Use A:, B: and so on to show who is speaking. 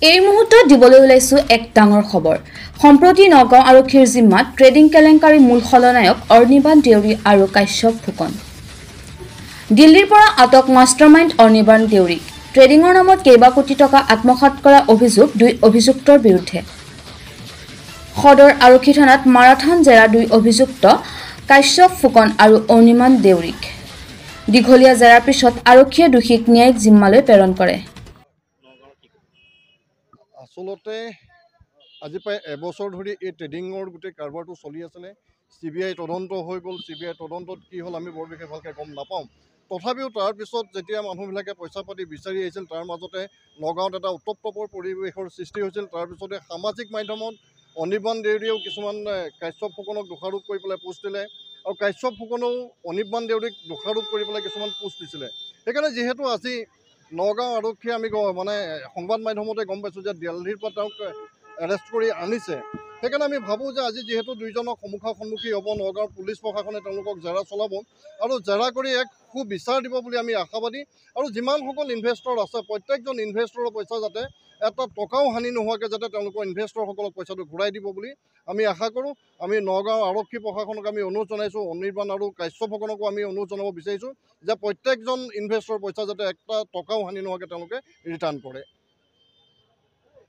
A: এই মুহূৰ্তত দিবলৈ ওলাইছো এক ডাঙৰ খবৰ। সম্প্ৰতি নগাঁও আৰক্ষীৰ জিম্মাত ট্ৰেডিং কেলেংকাৰীৰ মূল খলনায়ক অৰ্নিবান দেউৰী আৰু কাশ্যপ ফুকন। দিল্লীৰ পৰা আটক মাষ্টাৰমাইণ্ড অৰ্নিবান দেউৰীক ট্ৰেডিঙৰ নামত কেইবা কোটি টকা আত্মসাৎ কৰা অভিযোগ দুই অভিযুক্তৰ বিৰুদ্ধে। সদৰ আৰক্ষী থানাত মাৰাথান জেৰা দুই অভিযুক্ত কাশ্যপ ফুকন আৰু অৰ্নিবান দেউৰীক। দীঘলীয়া জেৰাৰ পিছত আৰক্ষীয়ে দোষীক ন্যায়িক জিম্মালৈ প্ৰেৰণ কৰে।
B: আচলতে আজি প্ৰায় এবছৰ ধৰি এই ট্ৰেডিঙৰ গোটেই কাৰবাৰটো চলি আছিলে। CBI তদন্ত হৈ গ'ল। CBI তদন্তত কি হ'ল আমি বৰ বিশেষ ভালকৈ গম নাপাওঁ। তথাপিও তাৰপিছত যেতিয়া মানুহবিলাকে পইচা পাতি বিচাৰি আহিছিল, তাৰ মাজতে নগাঁৱত এটা উত্তপ্তৰ পৰিৱেশৰ সৃষ্টি হৈছিল। তাৰপিছতে সামাজিক মাধ্যমত অৰ্নিবান দেউৰীয়েও কিছুমান কাশ্যপ ফুকনক দোষাৰোপ কৰি পেলাই পোষ্ট দিলে, আৰু কাশ্যপ ফুকনেও অৰ্নিবান দেউৰীক দোষাৰোপ কৰি পেলাই কিছুমান পোষ্ট দিছিলে। সেইকাৰণে যিহেতু আজি নগাঁও আৰক্ষীয়ে আমি সংবাদ মাধ্যমতে গম পাইছোঁ যে দিল্লীৰ পৰা তেওঁক এৰেষ্ট কৰি আনিছে। সেইকাৰণে আমি ভাবোঁ যে আজি যিহেতু দুইজনক সন্মুখী হ'ব, নগাঁৱৰ পুলিচ প্ৰশাসনে তেওঁলোকক জেৰা চলাব আৰু জেৰা কৰি এক সুবিচাৰ দিব বুলি আমি আশাবাদী। আৰু যিমানসকল ইনভেষ্টৰ আছে, প্ৰত্যেকজন ইনভেষ্টৰৰ পইচা যাতে এটা টকাও হানি নোহোৱাকৈ যাতে তেওঁলোকৰ ইনভেষ্টৰসকলক পইচাটো ঘূৰাই দিব বুলি আমি আশা কৰোঁ। আমি নগাঁও আৰক্ষী প্ৰশাসনক আমি অনুৰোধ জনাইছোঁ, অৰ্নিবান আৰু কাশ্যপ ফুকনকো আমি অনুৰোধ জনাব বিচাৰিছোঁ যে প্ৰত্যেকজন ইনভেষ্টৰৰ পইচা যাতে এটা টকাও হানি নোহোৱাকৈ তেওঁলোকে ৰিটাৰ্ণ কৰে।